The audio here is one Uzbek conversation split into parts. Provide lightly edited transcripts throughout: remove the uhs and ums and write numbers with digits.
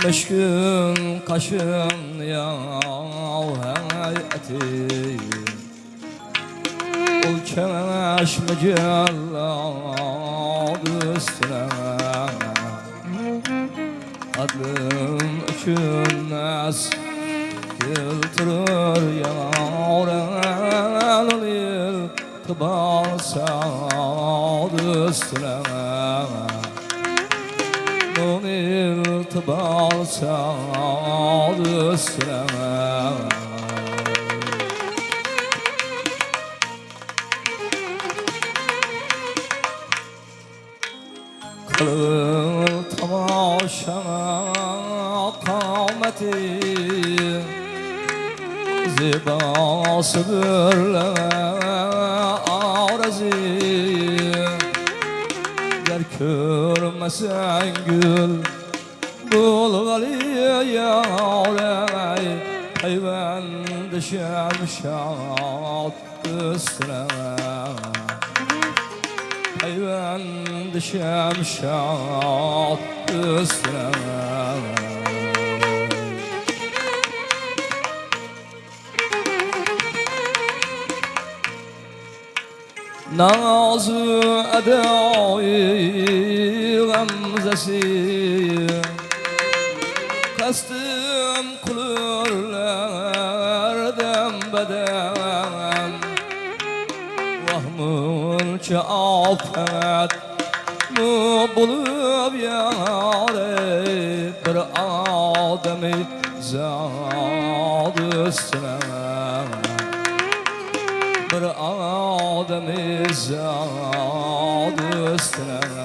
Keşkün kaşın ya hayati Ol keş mücellad üstüne Adlım üçün nas Yıltırır yağren Tıbar sağd üstüne İltibar sağd üstüne Kılıl tamaşana kâmeti Zibası bürle arezi Ger körmesen gül Bulgali yârey Hayvend şemşat üstüne Hayvend şemşat üstüne Nazı edayı gamzesi Kastım kulurlardan beden Vahmınca afet mu bulup yâre Bir ademi zad üstüne Bir ademi zad üstüne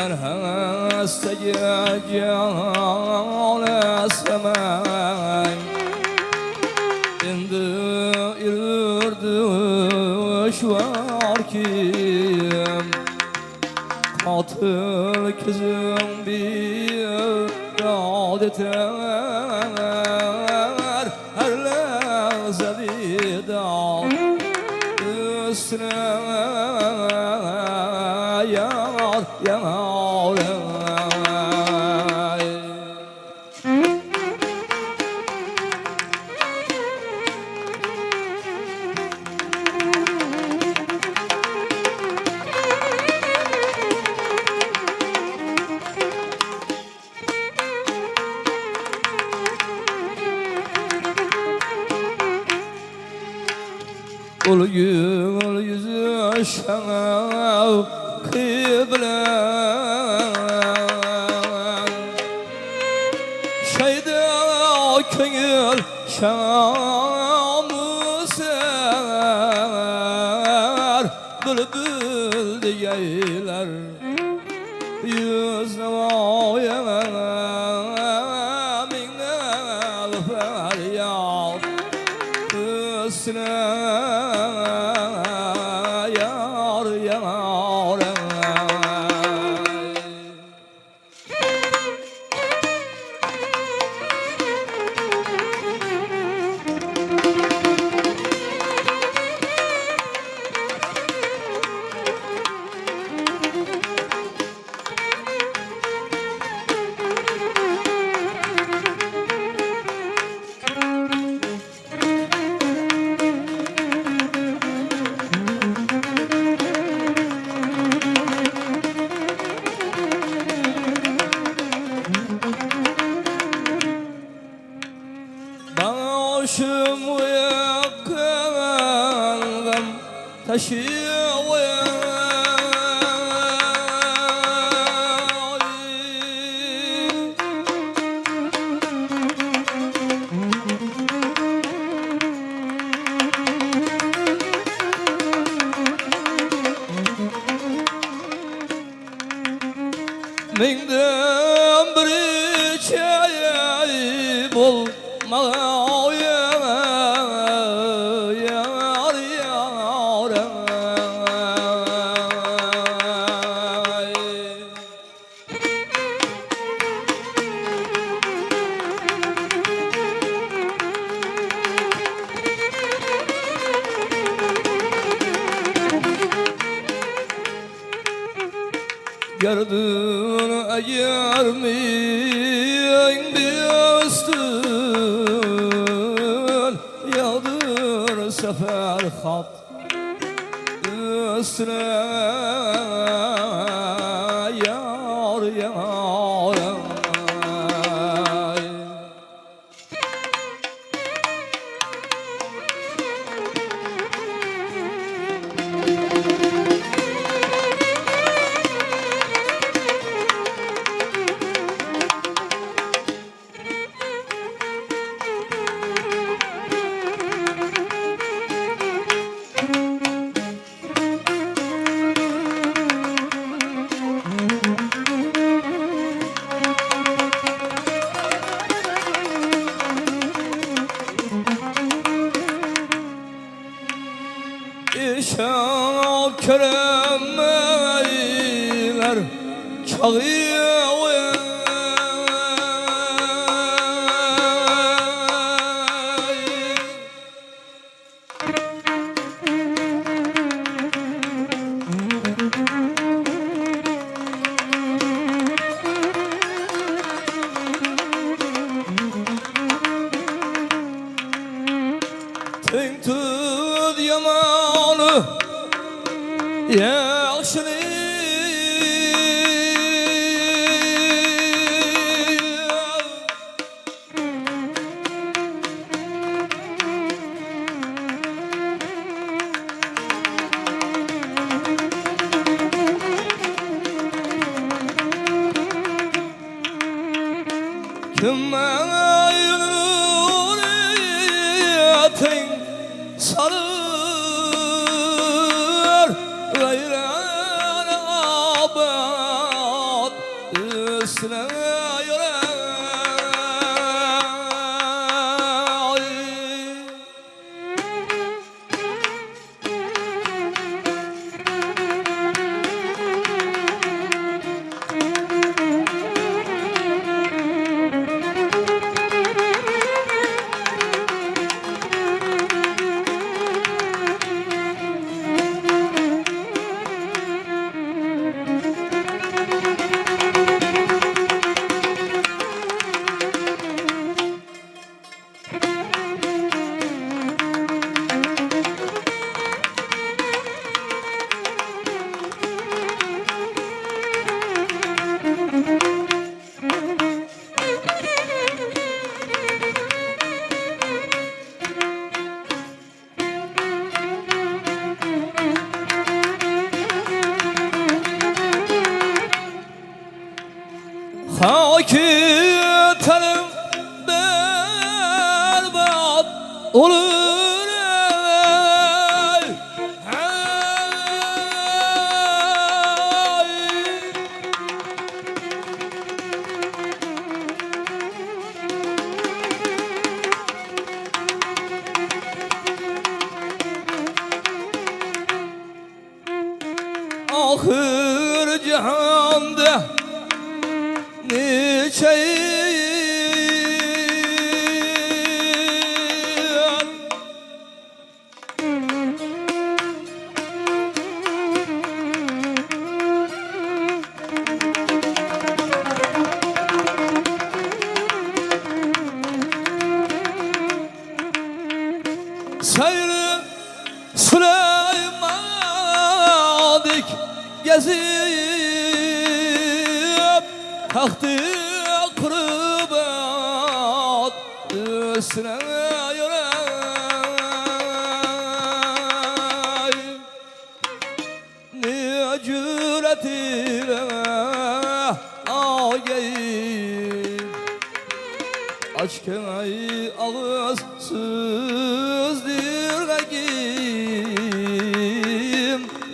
من هست جان سمن اند irdüşvar kim Katil kızım bir adeter Her lehze vidal üstüne yar yar Ul yüzü şav kıble Şeyde köngül şamı ser Bülbül diyeyler yüz nevaya Minne feryat üstüne yar yar Başım yakınım taşıyor Mingden bir çay bul Gerdin eğer mi üstün yağdır sefer hat üstüne yar yar. İşak keremeyler çağıyor. Teng tut yamanı yaxşını kime yürür teng sarır gayran abad üstüne yörer. Haki terim berbat olur ey. Ahir cihanda niçe Seyrı Süleymanik gezip tahtı kurbat üstüne yörer. Ne cüretiyle ağayip açken ay ağız sözdür gayim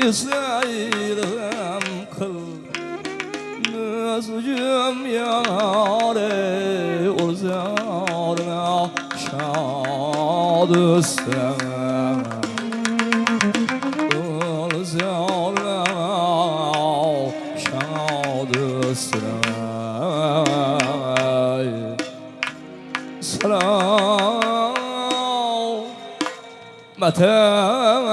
İsrail'im kıl Nözcüm yâre uzarına şad üstüne uzarına şad üstüne selam meten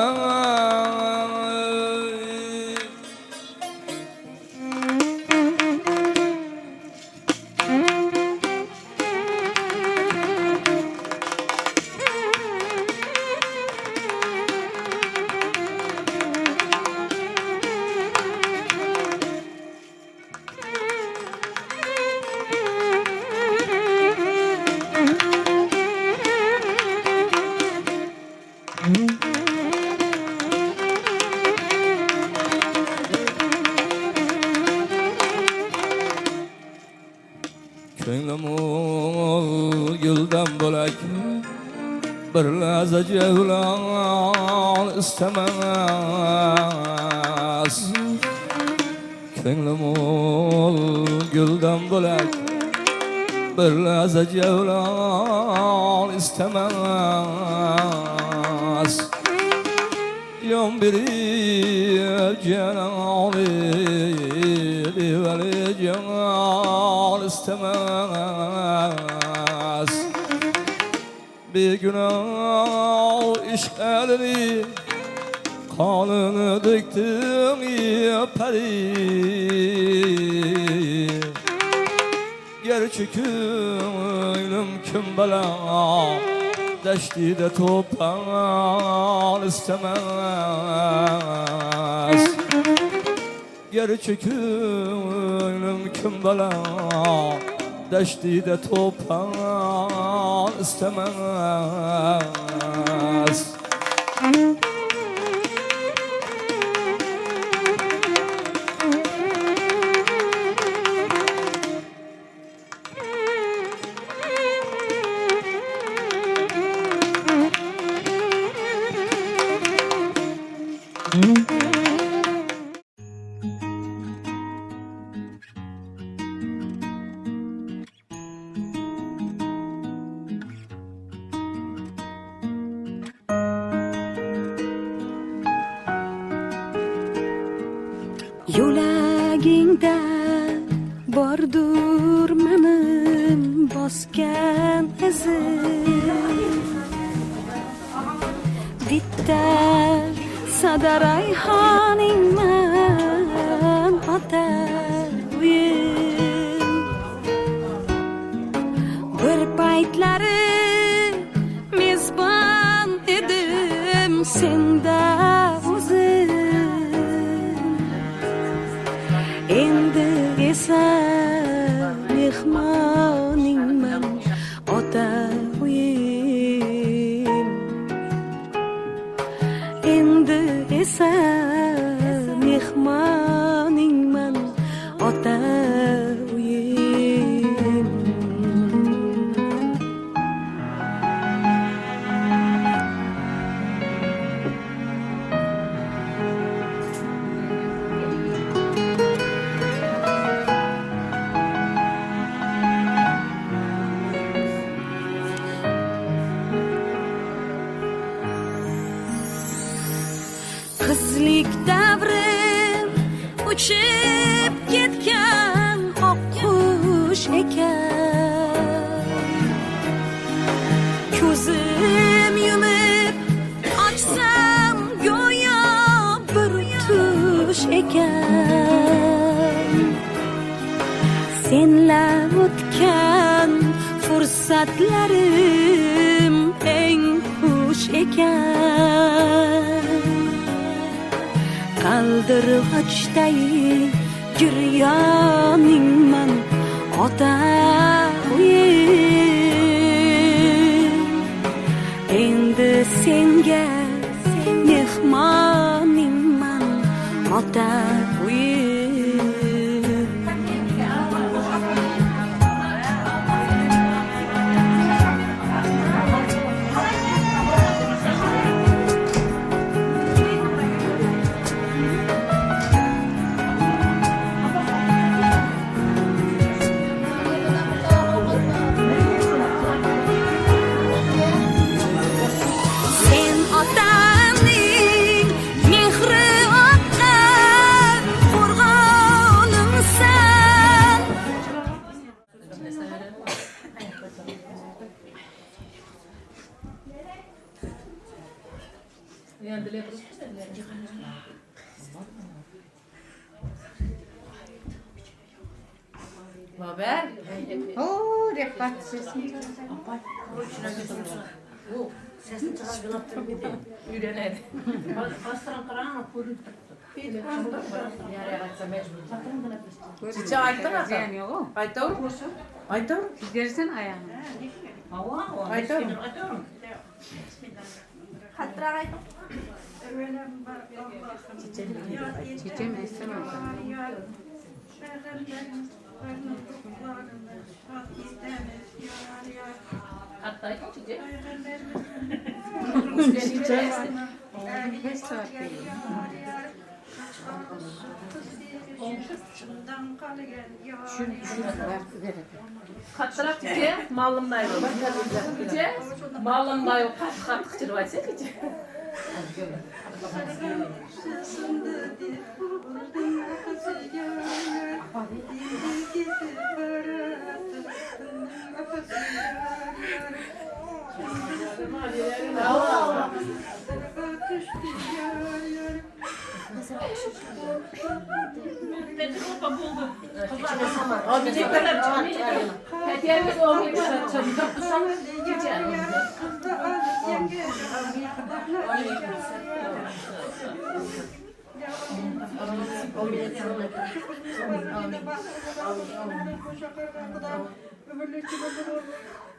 Ko'nglim ol guldan bo'lak bir lahza javlon istamas. Ko'nglim ol guldan bo'lak bir lahza javlon istamas. Yon berib canoni devali can istemas. Begunoh ishq elini qonini döktüm ya pari. Gerçi ko'nglim kim bilan dashtida to'pon istemas. Gerçi ko'nglim kim bilan dashtida to'pon istemas. Yo'lagingda bordur menim bosgan izim. Bitta sada rayhoningman ota uyim. Bir paytlari mezbon edim senda o'zim. Endi esa mehmoningman ota uyim. Endi esa mehmoningman ota uyim. Qizlik davrim uchib ketgan oqqush ekan. Ko'zim yumib ochsam go'yo bir tush ekan. Senla o'tgan fursatlarim eng xush ekan. Qaldirg'ochdai giryoningman ota uyim. Endi senga mehmoningman ota uyim. Sen otaning mehri oqqan qo'rg'onimsan. Haber? Oo, repart sesini Sesini çıkartıp Ürenedi. Çiçeği ayıttın mı? Ayıttın mı? Ayıttın mı? Gidersen ayağını. Ayıttın mı? Çiçeğim esem Hatta içecek. Beş saat değil. Kattırak içe, malımda yok. İçe, malımda yok. Kattık çırvaysa içe.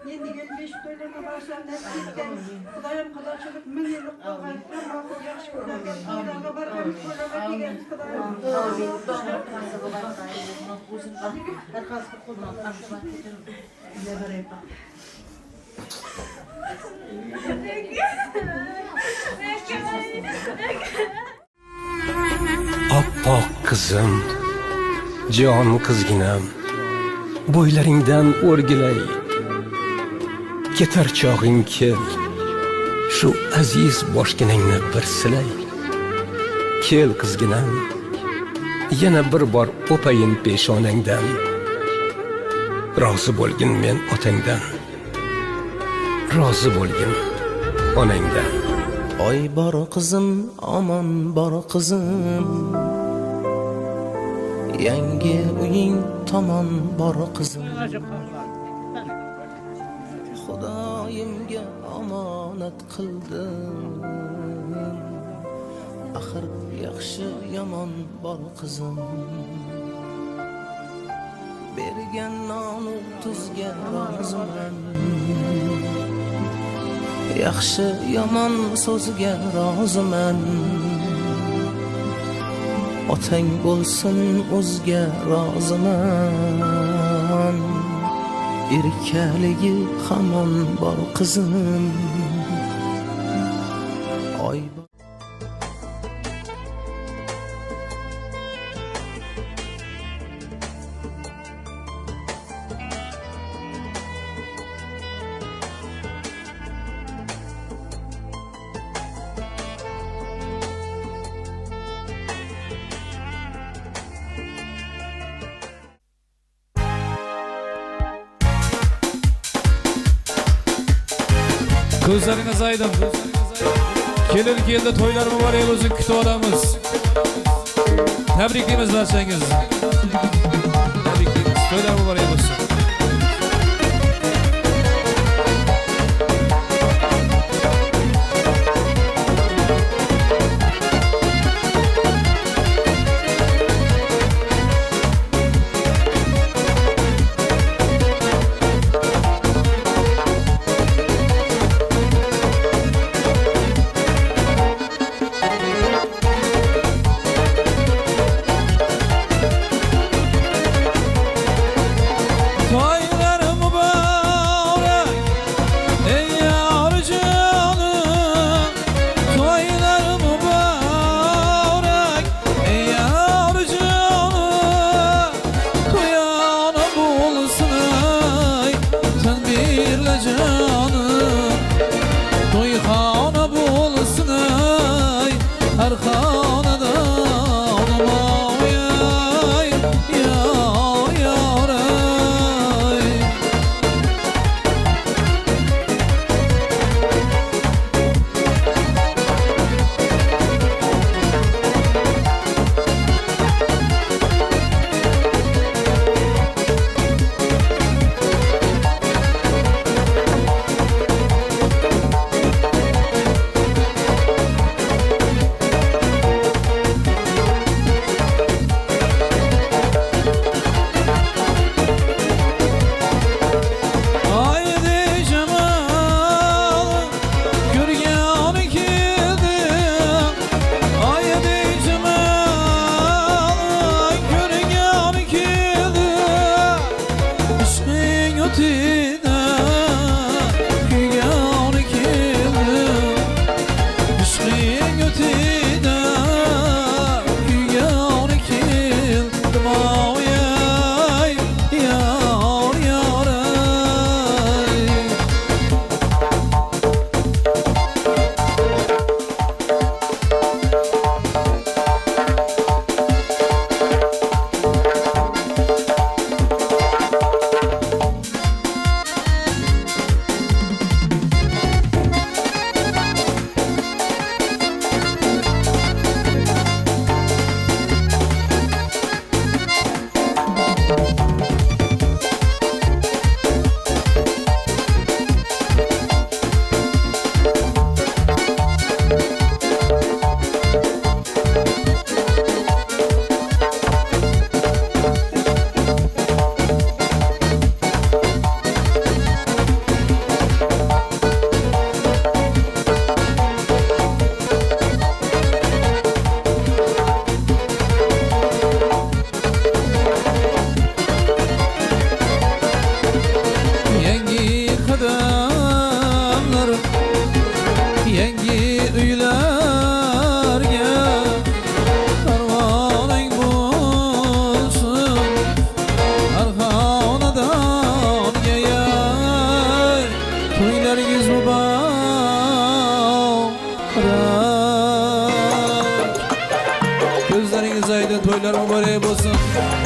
Yeni gelmiş döneme başlandı gitken Kudayım kadarçılık min yıllık kavgayım Makul yakşı kurarken Kudayım barkayım Kudayım digen Kudayım Oppoq qizim, jon qizginam, bo'ylaringdan o'rgilay. Ketar chog'ing kel, shu aziz boshginangni bir silay. Kel qizginam, yana bir bor o'payin peshonangdan. Rozi bo'lgin men otangdan, rozi bo'lgin onangdan. Oy bor qizim, omon bor qizim, yangi uying tomon bor qizim. Xudoyimga omonat qildim, axir yaxshi yomon bor qizim. Bergan nonu tuzga roziman, yaxshi yomon so'zga roziman. Otang bo'lsin o'zga roziman, erkaligi hamon bor qizim. Oy Ko'zlaringiz aydın. Kelin keldi to'ylar muborak bo'lsin, kutib olamiz. Tabriklaymiz barchangiz. Tabriklaymiz. To'ylar muborak bo'lsin.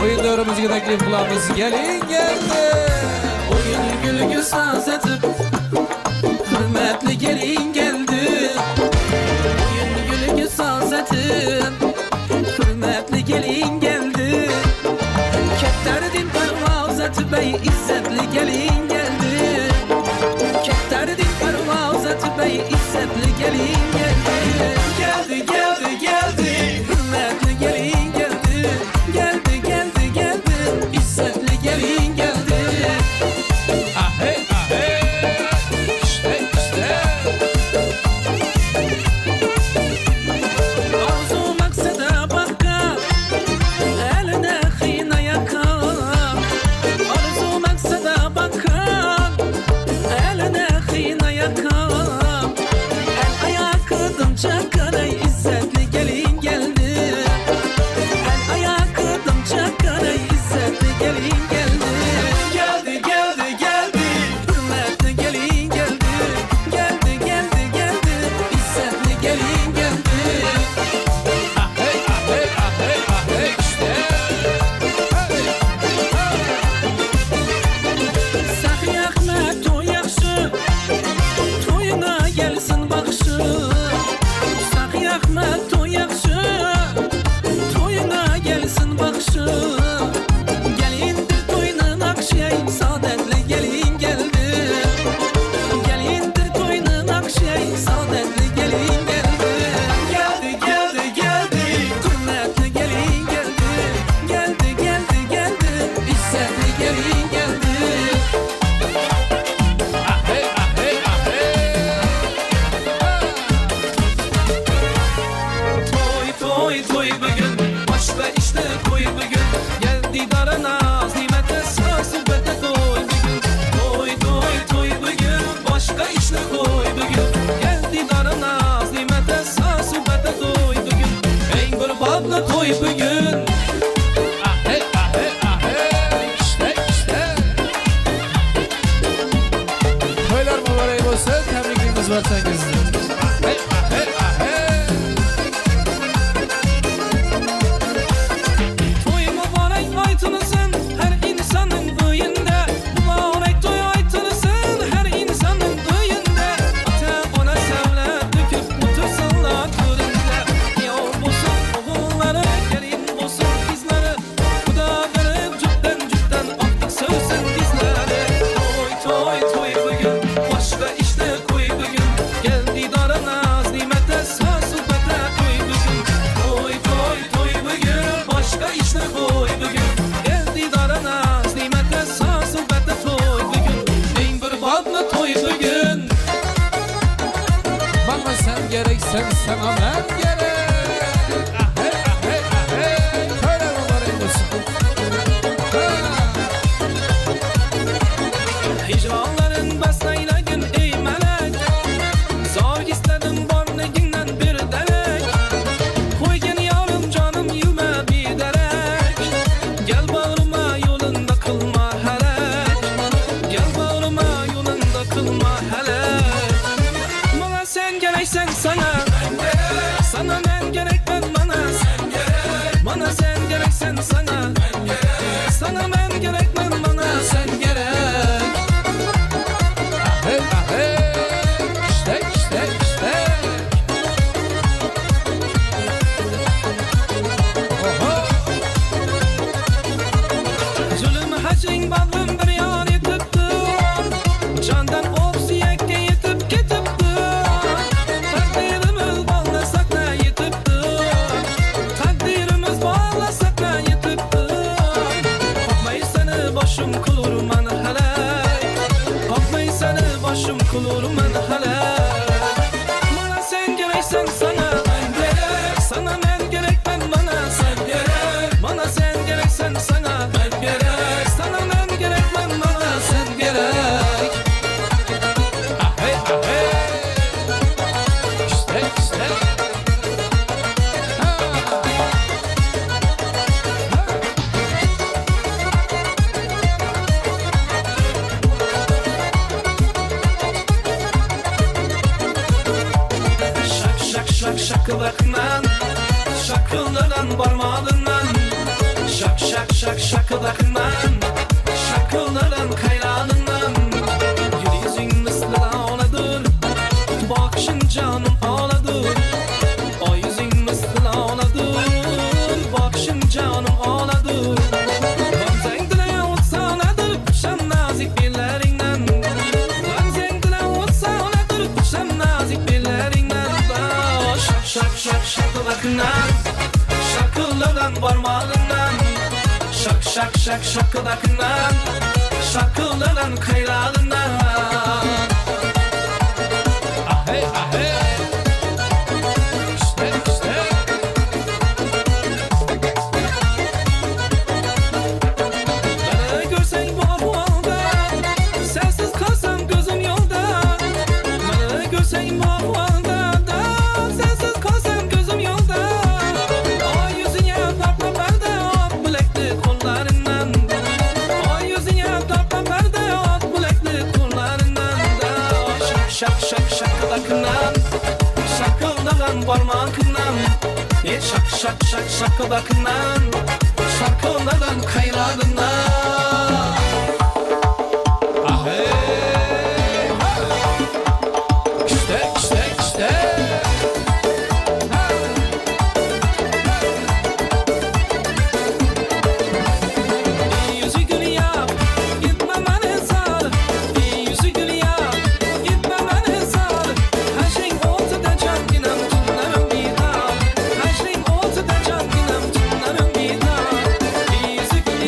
Oyun dövrümüzü taklif qilamiz. Keling geldi. Oyun gülgü saz etip hürmetli gelin geldi. Oyun gülgü saz etip hürmetli gelin geldi. Ketterdin pervaz etip bey izzetli gelin geldi. Ketterdin pervaz etip bey izzetli gelin geldi. Geldi geldi geldi hürmetli gelin geldi. Geldi geldi geldi izzetli gelin geldi. Ahey ahey. İşte işte. Arzu maksada bakka eline xina yakan. Arzu maksada bakka eline xina yakan. El ayakıdım çakaray izzetli gelin geldi. El ayakıdım çakaray izzetli gelin geldi. Geldi geldi geldi hürmetli gelin geldi. Geldi geldi geldi izzetli gelin geldi. Ahey ahey ahey ahey işte. Sahi Ahmet toy yaxşı, toyuna gelsin baxşı. Sahi Ahmet toy yaxşı, toyuna gelsin baxşı. Gelindir toyunun akşay, saadetli gelin geldi. Gelindir toyunun akşay, saadetli gelin geldi. Geldi geldi geldi, hürmetli gelin geldi. Geldi geldi geldi, izzetli gelin geldi. Ahey ahey ahey. Toy toy bugün başka işte toy bugün. Geldi daranaz nimete sohbete toy bugün. Toy bugün başka işte toy bugün. Geldi daranaz nimete sohbete toy bugün. Eng bir babla toy bugün. Ahey ahey ahey. İşte işte. Toylar mübarek olsun. Tebriklerimiz var sanki. Ahey ahey ahey. Toy mübarek aytılsın her insanın düğünde. Mübarek toy aytılsın her insanın düğünde. Ata ona sevlet döküp otursunlar türünde. Yav bulsun oğulları, gelin bulsun kızları. Kuda verip cübden cübden artık sövsün dizleri. Toy bugün başka işte koy bugün. Geldi daranaz nimete sohbete koy bugün. Toy bugün başka işte koy bugün. Geldi daranaz nimete sohbete toy bugün. En bir babla toy bugün. Bana sen gereksen sana ben gerek. Ahey ahey ahey. Toylar mübarek olsun. Ha. Hicranların baslayla gün ey melek. Zor istedim borneginden bir delek. Koygen yarım canım yüme bir derek. Gel bağırma yolunda kılma helek. Gel bağırma yolunda kılma helek. Bana sen gereksen sana. Sana ben gerekmem bana. Bana sen gereksen sana. Sana ben gerekmem bana. Sen gerek. Ahey ahey. İşte işte işte. Oho. Zulüm hacring bağım bir yan yetipti. Candan opsiyekke yetip ketipti. Takdirimiz bağlasak da yetipti. Takdirimiz bağlasak da yetipti. Bakmay seni başım kulur man helek. Bakmay seni başım kulur man helek. Bana sen gereksen sana ben gerek. Sana ben gerekmem bana sen gerek. Bana sen gereksen sana ben gerek. Sana ben gerekmem bana sen gerek. Ahey ahey. İşte işte. Ha. şakılakman, şakıldadan barmağından, şak şak şak şakıdakından şakıldaran kayranından gül yüzün misli ağladır bakışın canım ağladır o yüzün misli ağladır bakışın canım ağladır Gamzeng dile olsa nedir kuşam nazik bellerinden Gamzeng dile olsa nedir kuşam nazik bellerinden şak şak şak şakıdakından şakıldaran parmağından şak şak şak şakıdakından şakıldaran kayrağından Ahey ahey. İşte işte. Beni görsen bu ahvalda sensiz kalsam gözüm yolda Beni görsen bu ahvalda da sensiz kalsam gözüm yolda O yüzüne tapma perde at bilekli kollarından O yüzüne tapma perde at bilekli kollarından da şak şak şak şakıdakından şakıldaran parmağından şak şak şak şakıdakından şakıldaran kayrağından Ahey. İşte işte işte. Yüzü gül ya, gitme beni sar. Yüzü gül ya, gitme beni sar. Her şey ortada can inem tünlerim bir daha. Her şey ortada can inem tünlerim bir daha. Yüzü gül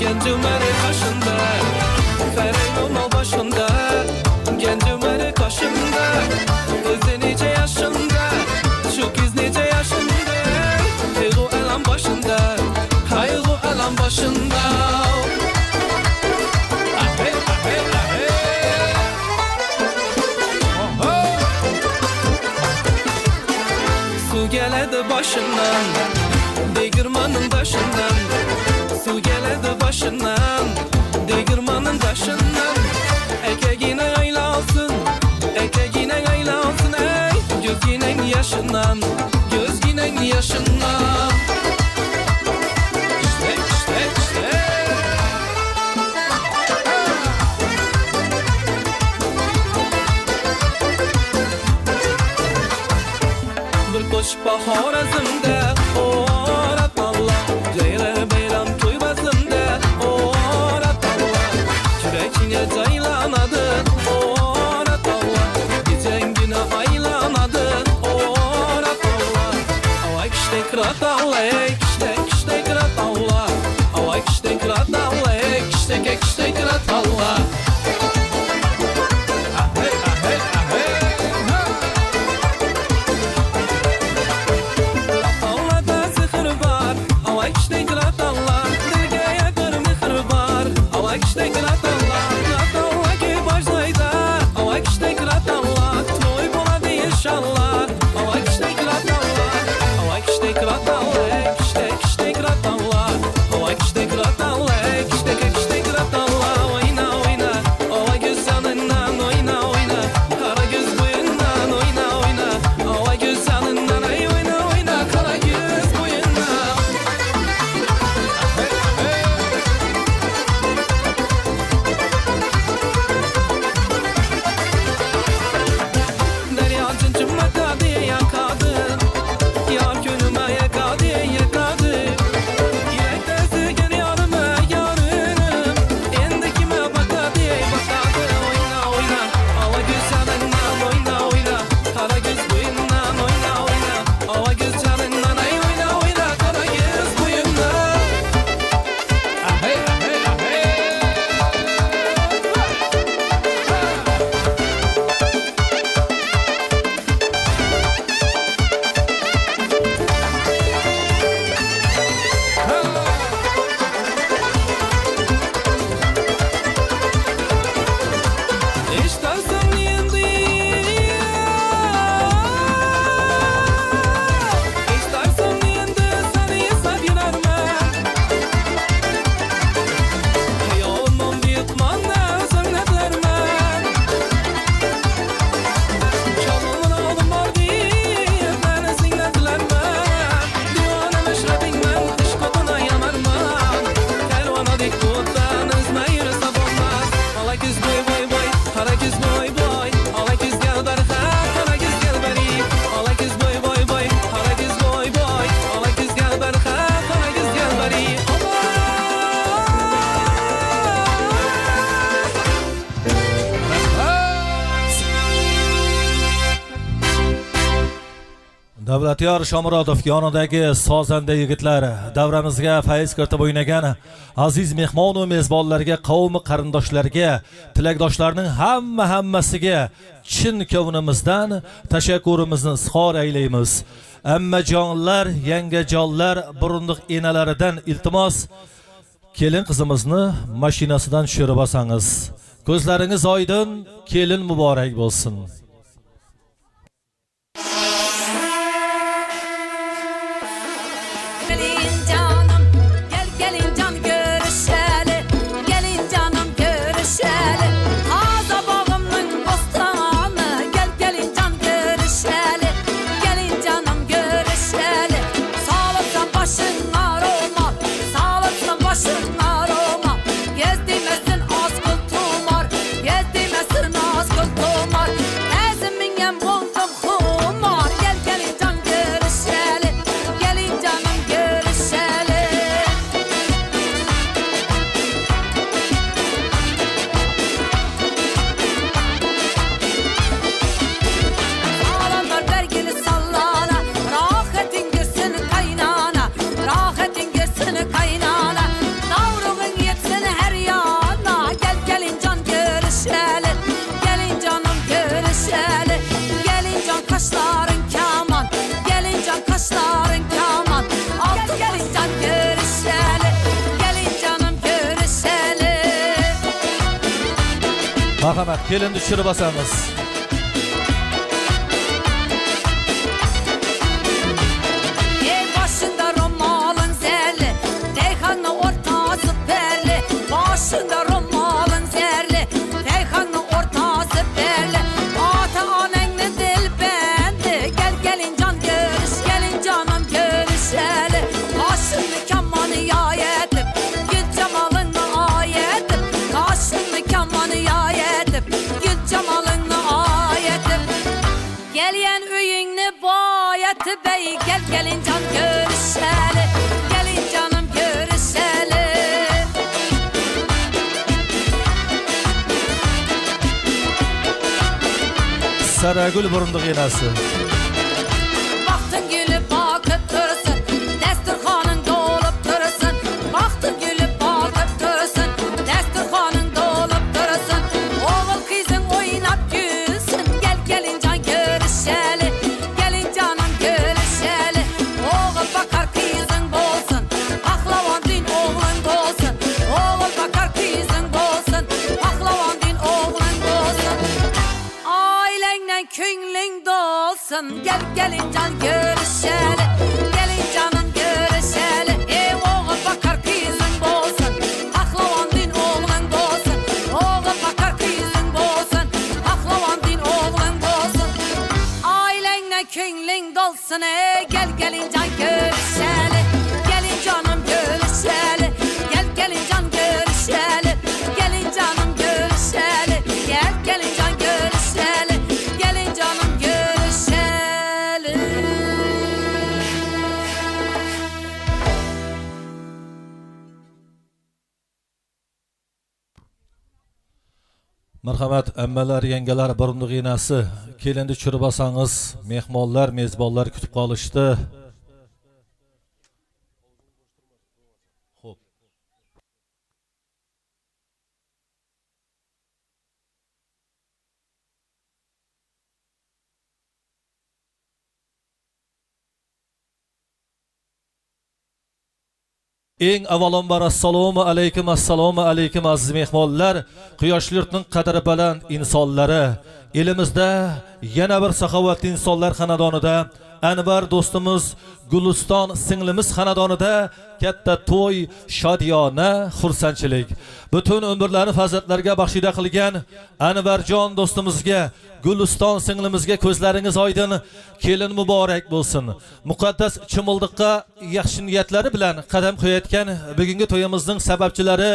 Genç Ömer'i kaşında Fereynon o başında Genç Ömer'i kaşında Gözde nice yaşında Şu kız nice yaşında Kıygu elan başında Kaygu elan başında Ahey ahey ahey Su geledi başından Değirmanın başından Su geledi başından Değirmanın taşından Ekegine aylansın Ekegine aylansın ey Gözginen yaşından Gözginen yaşından İşte işte işte Bir koş bahar azımda Orat Allah Ceyre beyram tuybasında Orat Allah Kürekine caylanadı Orat Allah Gecengine aylanadı Orat Allah Avay kişte kırat Allah Kişte kişte kırat Allah Avay kişte kırat Allah Kişte kişte kırat Allah Ahey ahey ahey Allah'da zıhır var Avay kişte kırat Allah Dilgeye kırmıhır var Avay kişte kırat Allah Kırat Allah ki başlayda Avay kişte kırat Allah Toy buladı inşallah Avay kişte kırat Allah Avay kişte kırat Allah Kişte kişte kırat Allah Avay kişte kırat Allah Kişte kişte kırat Allah Oyna oyna Avay göz yanından oyna oyna Kara göz boyundan oyna oyna Avay göz yanından ay oyna oyna Kara göz boyundan Derya cıncımata diye yakadın Yar gönlüme yakadı yakadı Yürekte zıgın yarıma yarınım Endi kime baka diye bakadı Oyna oyna Hava güzelinden oyna oyna Kara göz boyundan oyna oyna Hava güzelinden ay oyna oyna Kara göz boyundan Ahey ahey ahey İstersen yendi İstersen yendi seni sevinermen Hayalımdan büyütmanla zannedermen Çalımın aldım var diye beni zinletlermen Divane meşrebinmen kış kotuna yamarman Kervana dik tuttan izmeyir sabonmaz Ala güz boy boy boy Kara güz boy boy Ala güz gel berha Kara güz gel beri Ala güz boy boy boy Kara güz boy boy Ala güz gel berha Kara güz gel beri Davlatyor Shomurodov yonidagi sozanda yigitlar, davramizga fayz kiritib o'ynagan aziz mehmon va mezbonlarga, qavmi qarindoshlarga, tilakdoshlarning hammasiga chin ko'nglimizdan tashakkurimizni izhor aylaymiz. Ammajonlar, yangajonlar, burundiq enalaridan iltimos kelin qizimizni mashinasidan tushirib olsangiz. Ko'zlaringiz oydin, kelin muborak bo'lsin. Gelin canım, gel gelin can görüşeli. Gelin canım görüşeli. Aza bağımın bostanı. Gel gelin can görüşeli. Gelin canım görüşeli. Sağlıksan başın aroma. Sağlıksan başın aroma. Gezdirmesin az kultumar. Gezdirmesin az kultumar. Marhamat, kelinni tushirib basamiz. Başında romalın zerli, Reyhan'ın ortası perli. Başında romalın zerli, Reyhan'ın ortası perli. Ata ananı dil bendi, gel gelin can görüş, gelin canım görüşeli. Kaşını kamanı yayetip, gül cemalını ayetip. Kaşını kamanı yayetip, gül cemalını ayetip. Gelen öyünü bayatı bey, gel gelin can görüşeli. Gelin canım görüşeli. Saragul burunduq enasi. Baktın gülüp bakıp dursun, desturxanın dolup dursun. Baktın gülüp bakıp dursun, desturxanın dolup dursun. Oğul kızın oynap gülsün, gel gelin can görüşeli. Gelin canım görüşeli. Oğul bakar kızın bolsun, pahlavan din oğlun bolsun. Oğul bakar kızın bolsun, pahlavan din oğlun bolsun. Ailenle künlün dolsun, gel gelin can görüşeli. Gelin canım görüşeli. Ey oğul bakar kızın bolsun, pahlavan din oğlun bolsun. Oğul bakar kızın bolsun, pahlavan din oğlun bolsun. Ailenle künlün dolsun, gel gelin can görüşeli. Gelin canım görüşeli. Gel gelin can görüşeli. Gelin canım görüşeli. Gel gelin can görüşeli. Gelin canım görüşeli. Marhamat, ammalar, yengalar, burunduq enasi, kelinni tushirib basangiz, mehmonlar, mezbonlar kutib qolishdi. Xo'p. Eng avvalambor assalomu alaykum aziz mehmonlar, quyoshli yurtning qadri baland insonlari, elimizda yana bir saxovatli insonlar xonadonida, Anvar do'stimiz Guliston singlimiz xonadonida katta to'y, shodiyona, xursandchilik. Butun umrlarini farzandlarga baxshida qilgan Anvarjon do'stimizga, Guliston singlimizga ko'zlaringiz oydin, kelin muborak bo'lsin. Muqaddas chimildiqqa yaxshi niyatlari bilan qadam qo'yayotgan bugungi to'yimizning sababchilari,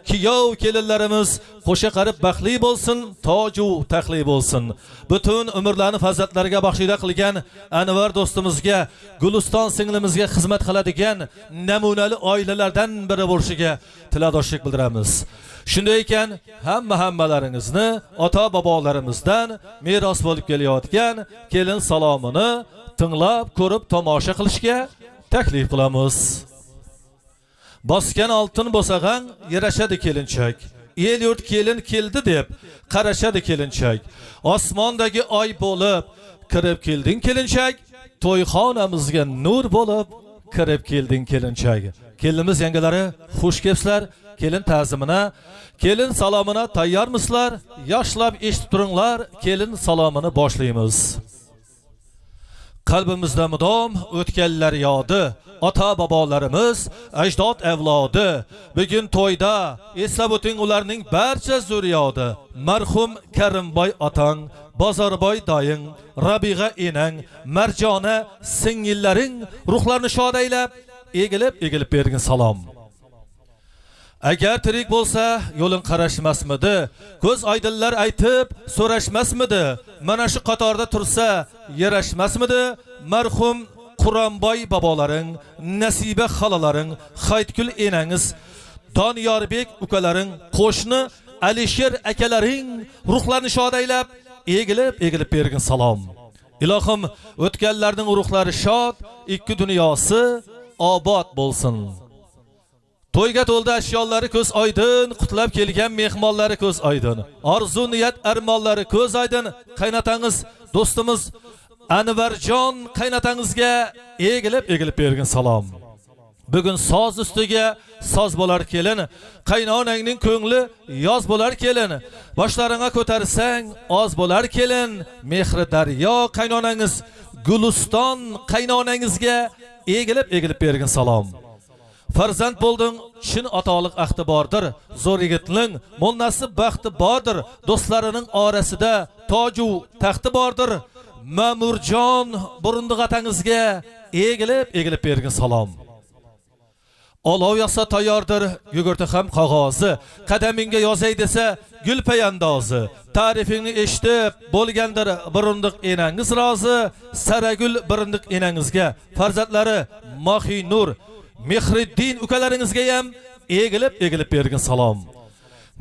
kuyov kelinlarimiz qo'sha qarib baxtli bo'lsin, toju taxtli bo'lsin. Butun umrlarini farzandlarga baxshida qilgan Anvar do'stimizga, Guliston singlimizga xizmat qiladigan namunali oilalardan biri bo'lishiga tiladoshlik bildiramiz. Shunday ekan, hammalaringizni ota-bobolarimizdan meros bo'lib kelayotgan kelin salomini tinglab, ko'rib, tomosha qilishga taklif qilamiz. Bosgan oltin bo'sag'an yarashadi kelinchak. El yurt kelin keldi deb qarashadi kelinchak. Osmondagi oy bo'lib kirib kelding kelinchak. To'yxonamizga nur bo'lib kirib kelding kelinchak. Kelinimiz yangalari xush kelibsizlar. Kelin ta'zimina, kelin salomina tayyormisizlar? Yoshlab eshitib turinglar, kelin salomini boshlaymiz. Qalbimizda mudom o'tganlar yodi, ota-bobolarimiz, ajdod avlodi. Bugun to'yda eslab o'ting ularning barcha zurriyodi. Marhum Karimboy otang, Bozorboy doying, Rabiga enang, Marjona singillaring ruhlarini shod aylab, egilib bergin salom. Agar tirik bo'lsa, yo'lin qarashmasmidi? Ko'z oydinlar aytib so'rashmasmidi? Mana shu qatorda tursa, yarashmasmidi? Marhum Quronboy bobolaring, Nasiba xolalaring, Xaytkul enangiz, Doniyorbek ukalaring, qo'shni Alisher akalaring ruhlarini shod aylab, egilib bergin salom. Ilohim, o'tganlarning ruhlari shod, ikki dunyosi obod bo'lsin. To'yga to'ldi ashyolari ko'z oydin, qutlab kelgan mehmonlari ko'z oydin. Orzu niyat armonlari ko'z oydin. Qaynotangiz, do'stimiz Anvarjon qaynotangizga egilib bergin salom. Bugun soz ustiga soz bo'lar kelin, qaynonangning ko'ngli yoz bo'lar kelin. Boshlaringga ko'tarsang oz bo'lar kelin. Mehri daryo qaynonangiz, Guliston qaynonangizga egilib bergin salom. Farzand bo'lding, chin otoliq ahdi bordir. Zo'r yigitning munnasib baxti bordir. Do'stlarining orasida toju taxti bordir. Ma'murjon burundiq atangizga egilib bergin salom. Olov yasa tayyordir, yugurti ham qog'ozi. Qadamingga yozay desa, gul payandozi. Ta'rifingni eshitib bo'lgandir burundiq enangiz rozi. Saragul burundiq enangizga, farzandlari Mohinur, Mehriddin ukalaringizga ham egilib bergin salom.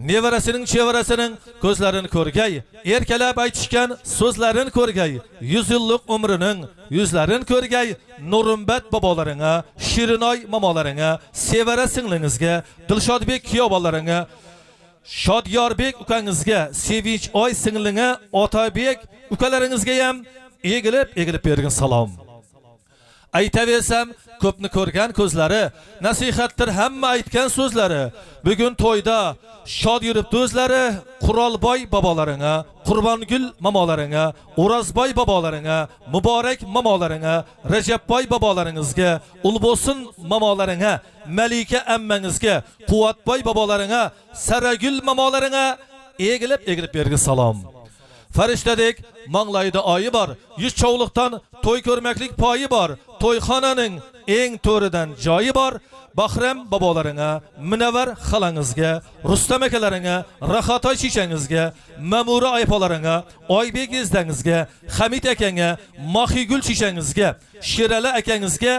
Nevarasining chevarasining ko'zlarini ko'rgay, erkalab aytishgan so'zlarini ko'rgay, 100 yillik umrining yuzlarini ko'rgay, Nurumbat bobolaringa, Shirinoy mamolaringa, Sevara singlingizga, Dilshodbek kuyovolaringa, Shodyorbek ukangizga, Sevinch oy singlinga, Otabek ukalaringizga ham egilib bergin salom. Aytaversam ko'pni ko'rgan ko'zlari, nasihatdir hamma aytgan so'zlari. Bugun to'yda shod yuribdi o'zlari. Qurolboy bobolaringa, Qurbongul mamolaringa, O'razboy bobolaringa, Muborak mamolaringa, Rajabboy bobolaringizga, Ulbosin mamolaringa, Malika ammangizga, Quvvatboy bobolaringa, Saragul mamolaringa egilib bergin salom. Farishtadek manglayda oyi bor, 100 chovliqdan to'y ko'rmaklik poyi bor. To'yxonaning eng to'ridan joyi bor. Bahram bobolaringa, Munavvar xalangizga, Rustam akalaringa, Rahatoy chechangizga, Mamura aypolaringa, Oybek yezdangizga, Hamid akanga, Mohigul chechangizga, Shirali akangizga,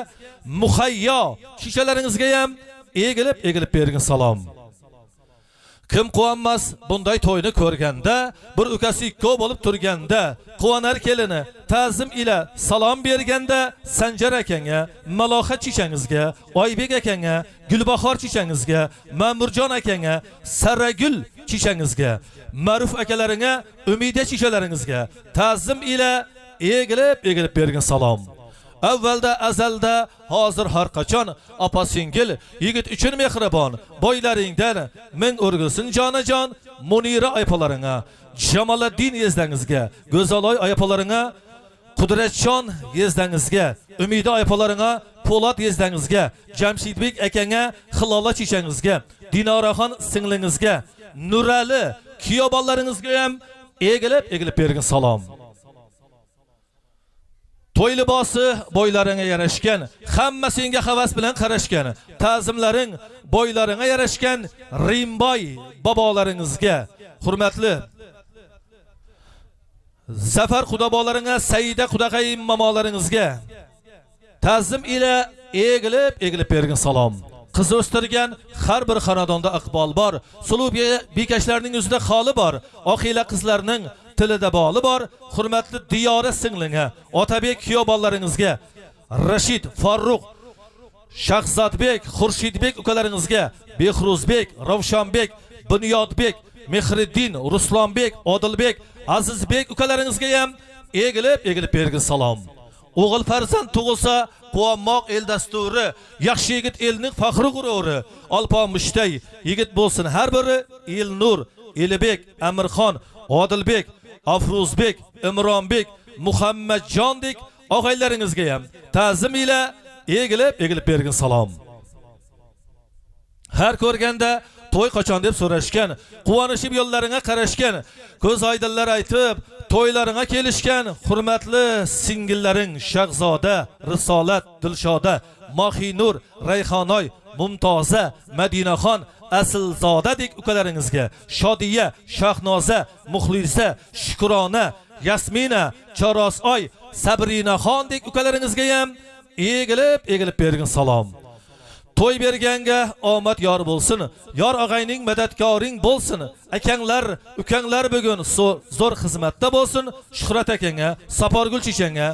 Muhayyo chechalaringizga ham egilib bergin salom. Kim quvonmas bunday to'yni ko'rganda, bir ukasi ikkov bo'lib turganda, quvonar kelini ta'zim ila salom berganda, Sanjar akanga, Malohat chechangizga, Oybek akanga, Gulbahor chechangizga, Ma'murjon akanga, Saragul chechangizga, Ma'ruf akalaringa, Umida chechalaringizga ta'zim ila egilib bergin salom. Avvalda azalda, hozir har qachon opa singil, yigit uchun mehribon, boylaringdan ming o'rgilsin jonajon. Munira aypalaringa, Jamoliddin yezdangizga, Go'zaloy aypalaringa, Qudratjon yezdangizga, Umida aypalaringa, Po'lat yezdangizga, Jamshidbek akanga, Hilola chechangizga, Dinoraxon singlingizga, Nurali kuyovolaringizga ham egilib bergin salom. To'y libosi boylaringa yarashgan, hamma senga havas bilan qarashgan. Ta'zimlaring boylaringa yarashgan Rimboy bobolaringizga, hurmatli Zafar xudobolaringa, Saida xudaqayim mamolaringizga ta'zim ila egilib bergin salom. Qiz o'stirgan har bir xonadonda iqbol bor. Suluv bekashlarning yuzida xoli bor. Oqila qizlarning tilida boli bor. Hurmatli Diyora singlinga, Otabek kuyovolaringizga, Rashid, Farruq, Shahzodbek, Xurshidbek ukalaringizga, Behruzbek, Ravshanbek, Bunyodbek, Mehriddin, Ruslonbek, Odilbek, Azizbek ukalaringizga ham egilib bergin salom. O'g'il farzand tug'ilsa, quvonmoq el dasturi, yaxshi yigit elning faxri g'ururi. Alpomishtay yigit bo'lsin har biri, Elnur, Elibek, Amirxon, Odilbek, Afruzbek, Imronbek, Muhammadjondek og'aylaringizga ham ta'zim ila egilib bergin salom. Har ko'rganda to'y qachon deb so'rashgan, quvonishib yo'llaringa qarashgan, ko'z oydinlar aytib to'ylaringa kelishgan hurmatli singillaring Shahzoda, Risolat, Dilshoda, Mohinur, Rayhonoy, Mumtoza, Madinaxon, Aslzodadek ukalaringizga, Shodiya, Shahnoza, Muxlisa, Shukrona, Yasmina, Chorosoy, Sabrinaxondek ukalaringizga ham egilib bergin salom. To'y berganga omad yor bo'lsin, yor og'ayning madadkoring bo'lsin. Akanglar, ukanglar bugun zo'r xizmatda bo'lsin. Shuhrat akanga, Saporgul chechanga,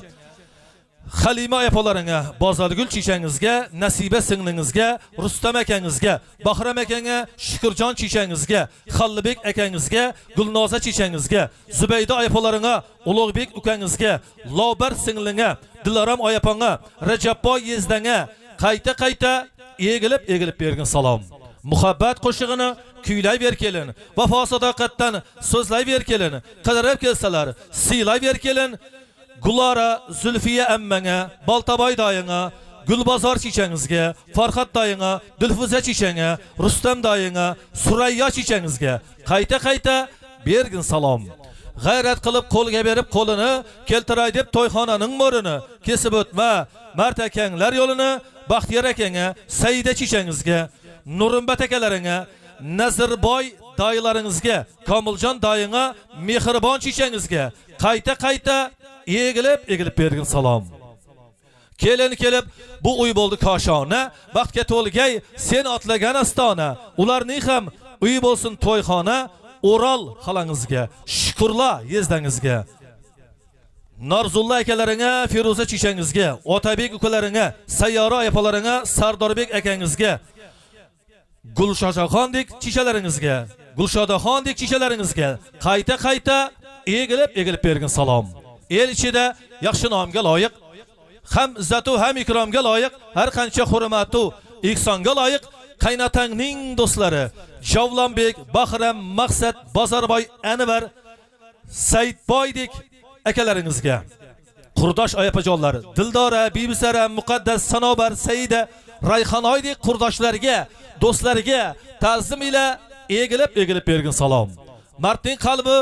Halima aypolaringa, Bozorgul chechangizga, Nasiba singlingizga, Rustam akangizga, Bahram akanga, Shukurjon chechangizga, Xallibek akangizga, Gulnoza chechangizga, Zubayda aypolaringa, Ulug'bek ukangizga, Lobar singlinga, Dilaram oyapanga, Rajabboy yezdanga qayta egilip bergin salom. Muhabbat qo'shig'ini kuylay ber kelin. Vafo sadoqatdan so'zlay ber kelin. Qidirib kelsalar, siylay ber kelin. Gulara, Zulfiya ammanga, Baltaboy dayınga, Gulbazor chechangizga, Farhat dayınga, Dilfuza chechanga, Rustam dayınga, Surayya chechangizga qayta bergin salom. G'ayrat qilib qo'lga berib qo'lini keltiray deb to'yxonaning mo'rini kesib o'tma. Martakanglar yo'lini Baxtiyor akanga, Saida chechangizga, Nurimbat akalaringa, Nazirboy dayılaringizga, Komiljon dayınga, Mehribon chechangizga qayta egilib bergin salom. Kelin kelib bu uy bo'ldi koshona, baxtga to'lgay sen otlagan astona. Ularning ham uy bo'lsin to'yxona, O'ral xalangizga, Shukurla yezdangizga. Narzulla akalaringa, Feruza chechangizga, Otabek ukalaringa, Sayyora apalaringa, Sardorbek akangizga, Gulshodaxondek chechalaringizga, Gulshodaxondek chechalaringizga qayta egilib bergin salom. El ichida yaxshi nomga loyiq, ham izzatu ham ikromga loyiq, har qancha hurmatu ihsonga loyiq qaynotangning do'stlari Javlonbek, Bahram, Maqsad, Bozorboy, Anvar, Saidboydek akalaringizga, qurdosh oyapajonlar Dildora, Bibisara, Muqaddas, Sanobar, Saida, Rayhonoydek qurdoshlarga, do'stlarga ta'zim ila egilib bergin salom. Mardning qalbi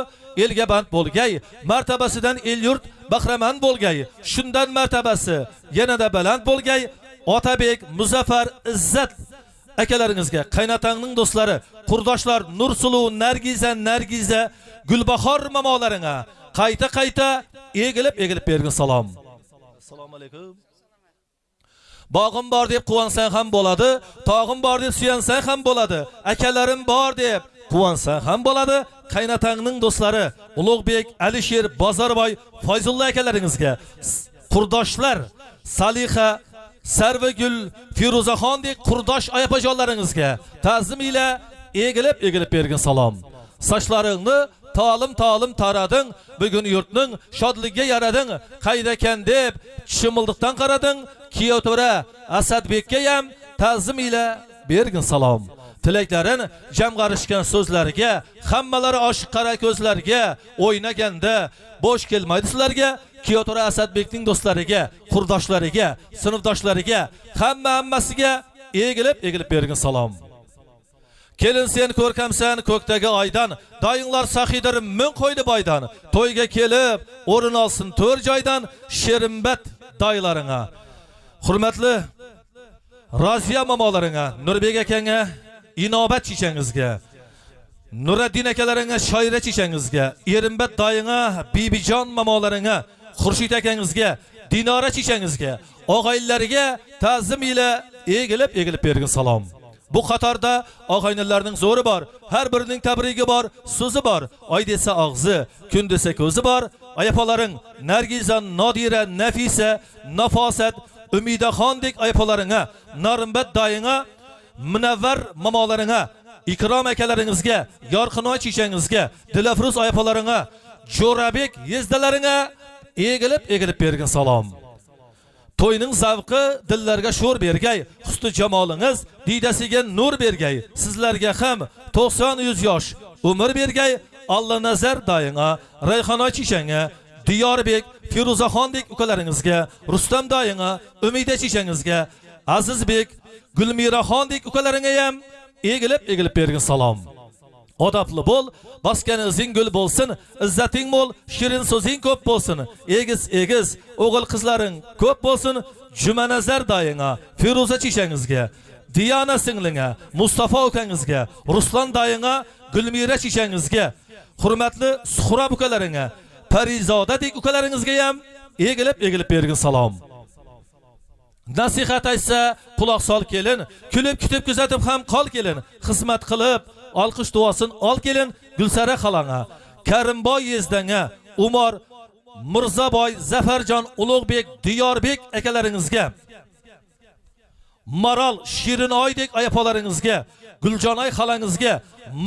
elga band bo'lgay, martabasidan el yurt bahramand bo'lgay, shundan martabasi yanada baland bo'lgay. Otabek, Muzaffar, Izzat akalaringizga, qaynotangning do'stlari, qurdoshlar Nursulu, Nargiza, Gulbahor mamolaringa qayta egilib bergin salom. Assalomu alaykum. Bog'im bor deb quvansang ham bo'ladi, tog'im bor deb suyansang ham bo'ladi, akalarim bor deb quvansang ham bo'ladi. Qaynotangning do'stlari Ulug'bek, Alisher, Bozorboy, Foyzulla akalaringizga, qurdoshlar Saliha, Sarvagul, Feruzaxondek qurdosh oyapajonlaringizga ta'zim ila egilib bergin salom. Sochlaringni ta'lim tarading, bugun yurtning shodligiga yarading. Qaydakan deb chimildiqdan qarading. Kiyotora Asadbekka ham ta'zim ila bergin salom. Tilaklarin jamg'arishgan so'zlariga, hammalari oshiq qara ko'zlarga, o'ynaganda bo'sh kelmaydi sizlarga. Kiyotora Asadbekning do'stlariga, qurdoshlariga, sinfdoshlariga, hammasiga egilib bergin salom. Kelin sen ko'rkamsan ko'kdagi oydan, dayinglar saxidir ming qo'ydi boydan. To'yga kelib o'rin olsin to'r joydan, Sherimbat daylaringa, hurmatli Roziya mamolaringa, Nurbek akanga, Inobat chechangizga, Nuriddin akalaringa, Shoira chechangizga, Erimbat dayinga, Bibijon mamolaringa, Xurshid akangizga, Dinora chechangizga, og'aynilariga ta'zim ila egilib bergin salom. Bu qatorda og'aynillarning zo'ri bor, har birining tabrigi bor, so'zi bor. Oy desa og'zi, kun desa ko'zi bor. Ayapolaring Nargiza, Nodira, Nafisa, Nafosat, Umidaxondek ayapolaringa, Narimbat dayinga, Munavvar mamolaringa, Ikrom akalaringizga, Yorqinoy chechangizga, Dilafruz ayapolaringa, Jo'rabek yezdalaringa egilib bergin salom. To'yning zavqi dillarga sho'r bergay, husni jamolingiz diydasiga nur bergay, sizlarga ham 90-100 yosh umr bergay. Alloh nazar dayinga, Rayhonoy chechanga, Diyorbek, Feruzaxondek ukalaringizga, Rustam dayinga, Umida chechangizga, Azizbek, Gulmiraxondek ukalaringa ham egilib bergin salom. Odobli bo'l, bosganingizing gul bo'lsin, izzating mo'l, shirin so'zing ko'p bo'lsin, egiz o'g'il qizlaring ko'p bo'lsin. Jumanazar dayinga, Feruza chechangizga, Diyona singlinga, Mustafa ukangizga, Ruslan dayinga, Gulmira chechangizga, hurmatli Suhrob ukalaringa, Parizodadek ukalaringizga ham egilib bergin salom. Nasihat aytsa quloq sol kelin, kulib kutib kuzatib ham qol kelin, xizmat qilib olqish duosin ol kelin. Gulsara xalanga, Karimboy yezdanga, Umar, Mirzaboy, Zafarjon, Ulug'bek, Diyorbek akalaringizga, Maral, Shirinoydek ayapolaringizga, Guljonoy xalangizga,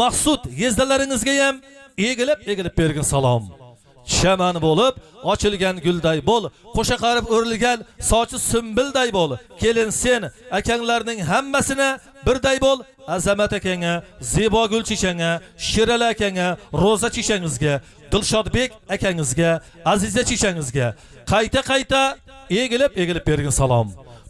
Maqsud yezdalaringizga ham egilib bergin salom. chaman bo'lib ochilgan gulday bo'l, qo'sha qarib o'rilgan sochi sumbilday bo'l. Kelin sen akanglarning hammasini birday bo'l. Azamat akanga, Zebogul chechanga, Shirala akanga, Roza chechangizga, Dilshodbek akangizga, Aziza chechangizga qayta egilib bergin salom.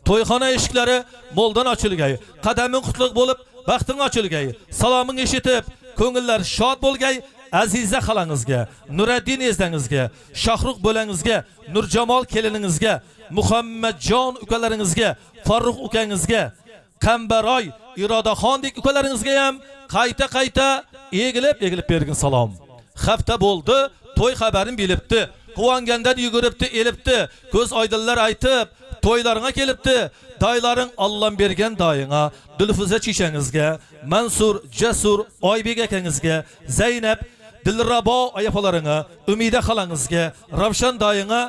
To'yxona eshiklari mo'ldan ochilgay, qadaming qutlug' bo'lib, baxting ochilgay, saloming eshitib, ko'ngillar shod bo'lgay. Aziza xalangizga, Nuraddin ezdangizga, Shohruh bo'langizga, Nurjamol keliningizga, Muhammadjon ukalaringizga, Farruh ukangizga, Qambaroy, Irodaxondek ukalaringizga ham qayta egilib bergin salom. Hafta bo'ldi, to'y xabarini bilibdi, quvongandan yuguribdi, elibdi, ko'z oydinlar aytib, to'ylarga kelibdi. Daylaring Alloh bergan doyinga, Dilfuza chechangizga, Mansur, Jasur, Oybek akangizga, Zaynab, Dilrabo ayapalaringa, Umida xalangizga, Ravshan doyinga,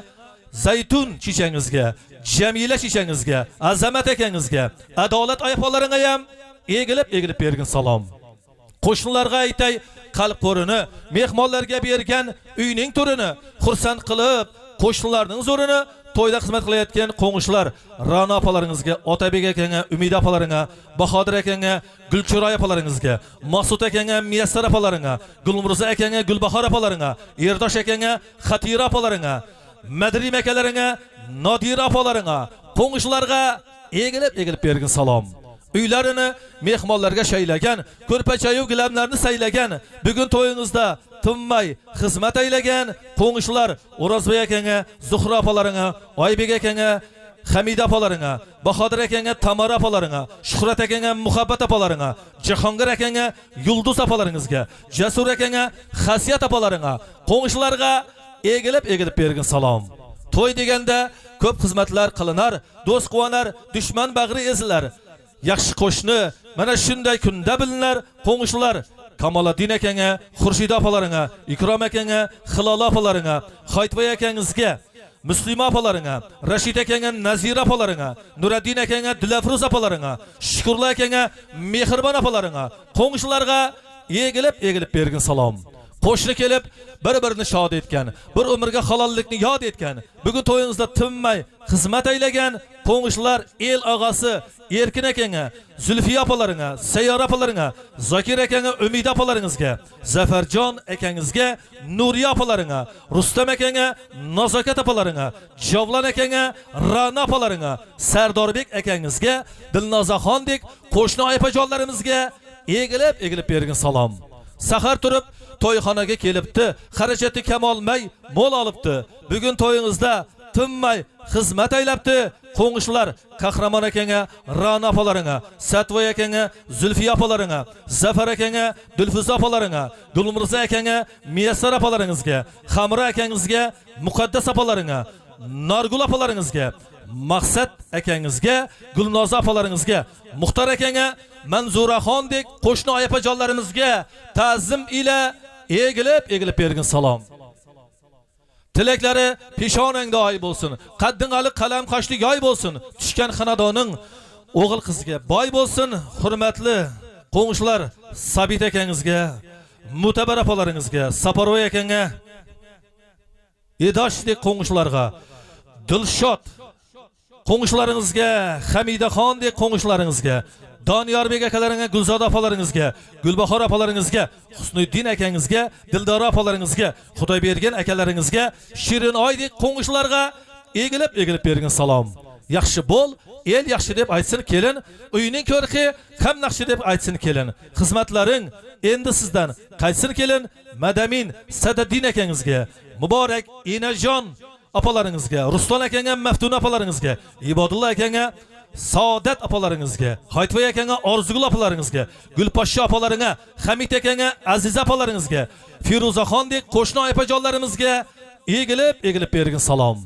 Zaytun chechangizga, Jamila chechangizga, Azamat akangizga, Adolat ayapalaringa ham egilib bergin salom. Qo'shnilarga aytay, qalb qo'rini, mehmonlarga bergan uyning turini xursand qilib, qo'shnilarning zo'rini to'yda xizmat qilayotgan qo'ng'ishlar, Ra'no apalaringizga, Otabek akanga, Umida apalaringa, Bahodir akanga, Gulchura apalaringizga, Mas'ud akanga, Miyassar apalaringa, Gulmurza akanga, Gulbahor apalaringa, Erdosh akanga, Xatira apalaringa, Madrim akalaringa, Nodira apalaringa, qo'ng'ishlarga egilib bergin salom. Uylarini mehmonlarga shaylagan, ko'rpachayu gilamlarni saylagan, bugun to'yingizda tinmay xizmat aylagan qo'ng'ishlar O'rozbek akanga, Zuhra apalaringa, Oybek akanga, Hamida apalaringa, Bahodir akanga, Tamara apalaringa, Shuhrat akanga, Muhabbat apalaringa, Jahongir akanga, Yulduz apalaringizga, Jasur akanga, Xasiyat apalaringa, qo'ng'ishlarga egilib bergin salom. To'y deganda ko'p xizmatlar qilinar, do'st quvonar, dushman bag'ri ezilar. Yaxshi qo'shni mana shunday kunda bilinar. Qo'ng'ishlar Kamoliddin akanga, Xurshida apalaringa, Ikrom akanga, Hilala apalaringa, Xoytbay akangizga, Muslima apalaringa, Rashid akanga, Nazira apalaringa, Nuraddin akanga, Dilafruz apalaringa, Shukurla akanga, Mehribon apalaringa, qo'ng'ishlarga egilib bergin salom. Qo'shni kelib bir-birini shod etgan, bir umrga halollikni yod etgan, bugun to'yingizda tinmay xizmat aylagan qo'ng'ishlar el og'asi Erkin akanga, Zulfiya apalaringa, Sayyora apalaringa, Zokir akanga, Umida apalaringizga, Zafarjon akangizga, Nuriya apalaringa, Rustam akanga, Nazokat apalaringa, Javlon akanga, Ra'no apalaringa, Sardorbek akangizga, Dilnozaxondek qo'shni aypajonlarimizga egilib bergin salom. Sahar turib to'yxonaga kelibdi, xarajati kamolmay mo'l olibdi. Bugun to'yingizda tinmay xizmat aylabdi. Qo'ng'ishlar Qahramon akanga, Ra'no apalaringa, Satvoy akanga, Zulfiya apalaringa, Zafar akanga, Dilfuza apalaringa, Gulmurza akanga, Miyassar apalaringizga, Xamra akangizga, Muqaddas apalaringa, Nargul apalaringizga, Maqsad akangizga, Gulnoza apalaringizga, Muxtar akanga, Manzuraxondek qo'shni ayapajonlarimizga ta'zim ila egilib bergin salom. Tilaklari peshonangda oy bo'lsin, qaddingali qalam qoshli yoy bo'lsin, tushgan xonadoning o'g'il qizga boy bo'lsin. Hurmatli qo'ng'ishlar Sabit akangizga, Mutabar apalaringizga, Saparoy akanga, Edoshdek qo'ng'ishlarga, Dilshod qo'ng'ishlaringizga, Hamidaxondek qo'ng'ishlaringizga, Doniyorbek akalaringizga, Gulzoda apalaringizga, Gulbahor apalaringizga, Husniddin akangizga, Dildora apalaringizga, Xudoybergan akalaringizga, Shirinoydek qo'ng'ishlarga egilib bergin salom. Yaxshi bo'l, el yaxshi deb aytsin kelin, uyning ko'rqi ham yaxshi deb aytsin kelin. Xizmatlaring endi sizdan qaytsin kelin. Madamin Sadaddin akangizga, Muborak Enajon apalaringizga, Ruston akanga, Maftun apalaringizga, Ibodulloh akanga, Saodat apalaringizga, Haytvoy akanga, Orzugul apalaringizga, Gulposhsho apalaringa, Hamid akanga, Aziza apalaringizga, Feruzaxondek qo'shni aypajonlarimizga egilib bergin salom.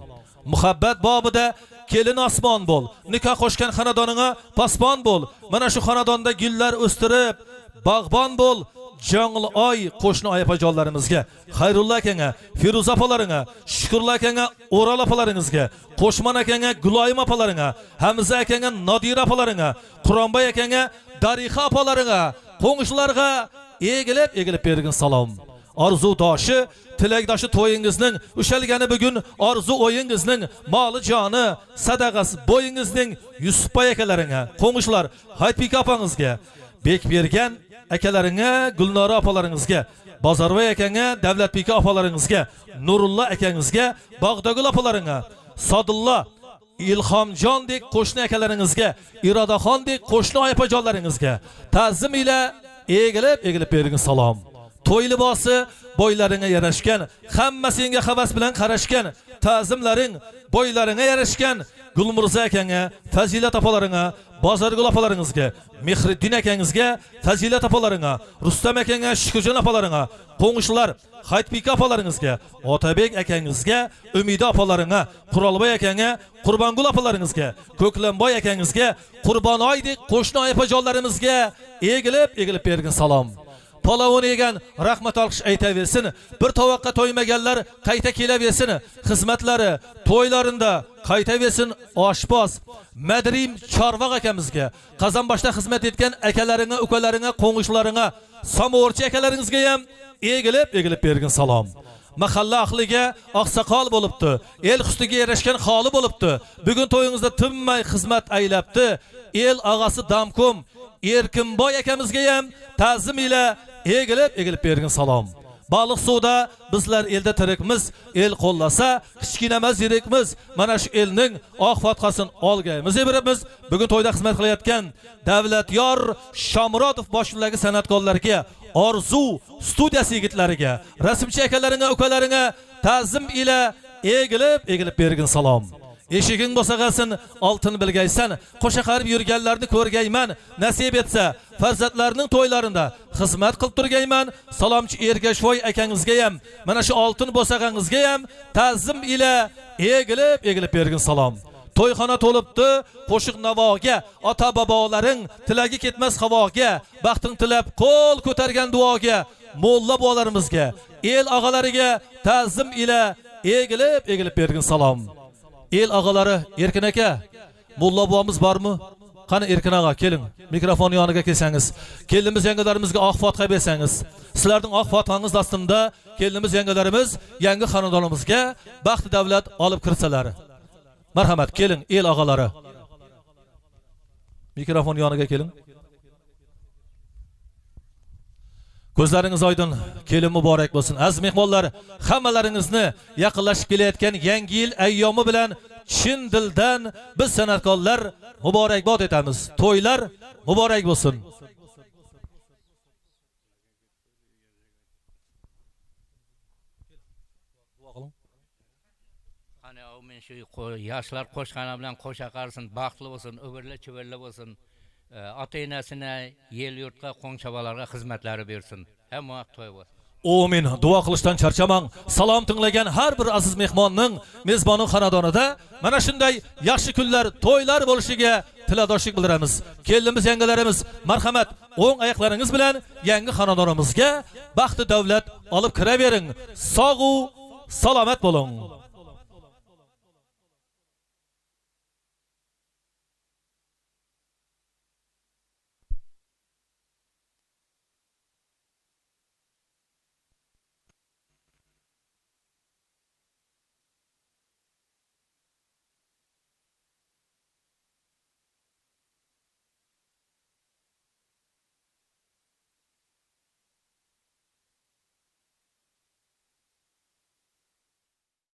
Muhabbat bobida kelin osmon bo'l, nikoh qo'shgan xonadoningga posbon bo'l. Mana shu xonadonda gullar o'stirib, bog'bon bo'l. Jong'il oy qo'shni ayapajonlarimizga, Xayrulla akanga, Feruza apalaringa, Shukurla akanga, O'ral apalaringizga, Qo'shman akanga, Guloyim apalaringa, Hamza akanga, Nodira apalaringa, Quronboy akanga, Darixa apalaringa, qo'ng'ishlarga egilib bergin salom. Orzu doshi tilakdoshi to'yingizning, ushalgani bugun orzu o'yingizning, moli joni, sadaqasi bo'yingizning Yusufboy akalaringa, qo'ng'ishlar Haytbek opangizga, Bekbergan akalaringa, Gulnora opalaringizga, Bozorboy akanga, Davlatbek opalaringizga, Nurulla akangizga, Bog'dagul opalaringga, Sodulla Ilhomjondek qo'shni akalaringizga, Irodaxondek qo'shni opajonlaringizga ta'zim ila egilib bergin salom. To'y libosi bo'ylaringa yarashgan, hamma senga havas bilan qarashgan, ta'zimlaring bo'ylaringa yarashgan Gulmurza akanga, Fazilat opalaringa, Bozorgul opalaringizga, Mehriddin akangizga, Fazilat opalaringa, Rustam akanga, Shukurjon opalaringa, qo'ng'ishlar Haytbek opalaringizga, Otabek akangizga, Umida opalaringa, Qurolboy akanga, Qurbongul opalaringizga, Ko'klamboy akangizga, Qurbonoydek qo'shni opajonlarimizga egilib bergin salom. Palavon yegan rahmat olqish aytaversin. Bir tovoqqa to'ymaganlar qayta kelaversin. Xizmatlari to'ylarida qaytaversin oshpoz. Madrim Chorvoq akamizga, Qazonboshda xizmat etgan akalaringa, ukalaringa, qo'ng'ishlaringa, Samo'rchi akalaringizga ham egilib bergin salom. Mahalla ahliga oqsoqol bo'libdi, el husniga yarashgan xoli bo'libdi. Bugun to'yingizda tinmay xizmat aylabdi. El og'asi Damkom Erkinboy akamizga ham ta'zim ila egilib bergin salom. Baliq suvda bizlar elda tirikmiz, el qo'llasa kichkinamas yirikmiz. Mana shu elning oq fotkasini olgaymiz. Birimiz bugun to'yda xizmat qilayotgan Davlatyor Shomurodov boshchiligidagi san'atkorlarga, Orzu studiyasi yigitlariga, rasmchi akalaringa, ukalaringa ta'zim ila egilib bergin salom. Eshiging bo'lsa qilsin, oltin bilgaysan, qo'sha qarib yurganlarni ko'rgayman, nasib etsa farzandlarining to'ylarida xizmat qilib turgayman. Salomchi Ergashvoy akangizga ham, mana shu oltin bo'sag'angizga ham ta'zim ila egilib bergin salom. To'yxona to'libdi, qo'shiq navoga, ota bobolaring tilagi ketmas havoga, baxting tilab qo'l ko'targan duoga, mo'lla bolarimizga, el og'alariga ta'zim ila egilib bergin salom. El og'alari Erkin aka, mo'lla bobomiz bormi? Qani Erkin og'a, keling, mikrofon yoniga kelsangiz. Kelinimiz yangalarimizga oq fotiha bersangiz. Sizlarning oq fotihangiz dastimda kelinimiz yangalarimiz yangi xonadonimizga baxt davlat olib kirsalar. Marhamat, keling el og'alari. Mikrofon yoniga keling. Ko'zlaringiz oydin, kelin muborak bo'lsin. Aziz mehmonlar, hammalaringizni yaqinlashib kelayotgan yangi yil ayyomi bilan chin dildan biz san'atkorlar muborakbod etamiz. To'ylar muborak bo'lsin. Qani men shu yoshlar qo'shqani bilan qo'sha qarsin, baxtli bo'lsin, o'g'irli-chivirli bo'lsin. Ota-onasini, yel yurtga, qo'ngchabalarga xizmatlari bersin. Hamma to'y bo'lsin. Amin. Duo qilishdan charchamang. Salom tinglagan har bir aziz mehmonning, mezboning xonadonida mana shunday yaxshi kunlar, to'ylar bo'lishiga tiladoshlik bildiramiz. Kelinimiz, yangalarimiz, marhamat, o'ng oyoqlaringiz bilan yangi xonadonimizga baxt davlat olib kiravering. Sog' u salomat bo'ling.